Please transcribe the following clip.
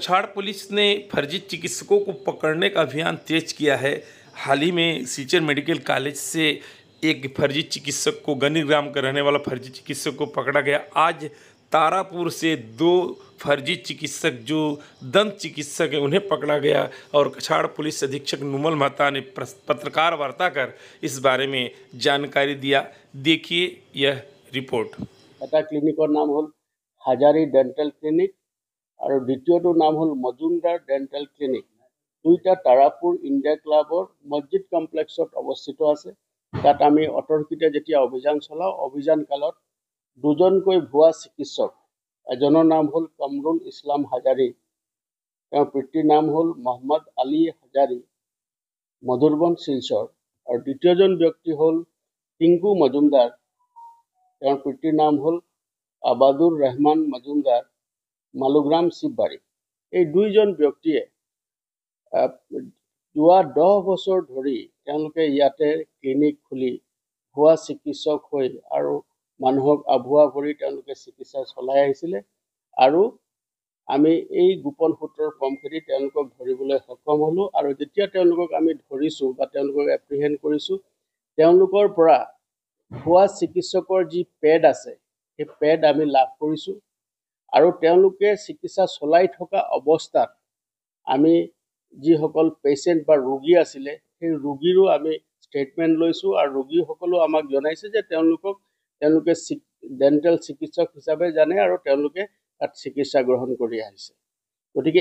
कछाड़ police ने फर्जी चिकित्सकों को पकड़ने का अभियान तेज किया है। हाल ही में सीचर मेडिकल कॉलेज से एक फर्जी चिकित्सक को, गनीग्राम का रहने वाला फर्जी चिकित्सक को पकड़ा गया। आज तारापुर से 2 फर्जी चिकित्सक जो दंत चिकित्सक हैं उन्हें पकड़ा गया और कछाड़ पुलिस अधीक्षक नुमल महता ने पत्रकार वार्ता कर इस बारे में जानकारी दिया। देखिए यह रिपोर्ट। এটা ক্লিনিকৰ নাম হ'ল হাজাৰী ডেণ্টেল ক্লিনিক আৰু দ্বিতীয়টো নাম হ'ল মজুমদাৰ ডেণ্টেল ক্লিনিক। দুইটা তাৰাপুৰ ইণ্ডিয়া ক্লাবৰ মছজিদ কমপ্লেক্সত অৱস্থিত আছে। তাত আমি অতৰ্কিতে যেতিয়া অভিযান চলাওঁ, অভিযান কালত দুজনকৈ ভুৱা চিকিৎসক, এজনৰ নাম হ'ল কামৰুল ইছলাম হাজাৰী, তেওঁৰ পিতৃৰ নাম হ'ল মহম্মদ আলী হাজাৰী, মধুৰবন শিলচৰ, আৰু দ্বিতীয়জন ব্যক্তি হ'ল টিংকু মজুমদাৰ, তেওঁৰ পিতৃৰ নাম হ'ল আবাদুৰ ৰহমান মজুমদাৰ, মালুগ্ৰাম শিৱবাৰী। এই দুইজন ব্যক্তিয়ে যোৱা 10 বছৰ ধৰি তেওঁলোকে ইয়াতে ক্লিনিক খুলি ভুৱা চিকিৎসক হৈ আৰু মানুহক আভুৱা ভৰি তেওঁলোকে চিকিৎসা চলাই আহিছিলে। আৰু আমি এই গোপন সূত্ৰৰ পমখেদি তেওঁলোকক ধৰিবলৈ সক্ষম হ'লোঁ। আৰু যেতিয়া তেওঁলোকক আমি ধৰিছোঁ বা তেওঁলোকক এপ্ৰিহেণ্ড কৰিছোঁ, তেওঁলোকৰ পৰা ভুৱা চিকিৎসকৰ যি পেড আছে সেই পেড আমি লাভ কৰিছোঁ। আৰু তেওঁলোকে চিকিৎসা চলাই থকা অৱস্থাত আমি যিসকল পেচেণ্ট বা ৰোগী আছিলে সেই ৰোগীৰো আমি ষ্টেটমেণ্ট লৈছোঁ। আৰু ৰোগীসকলেও আমাক জনাইছে যে তেওঁলোকে ডেণ্টেল চিকিৎসক হিচাপে জানে আৰু তেওঁলোকে তাত চিকিৎসা গ্ৰহণ কৰি আহিছে। গতিকে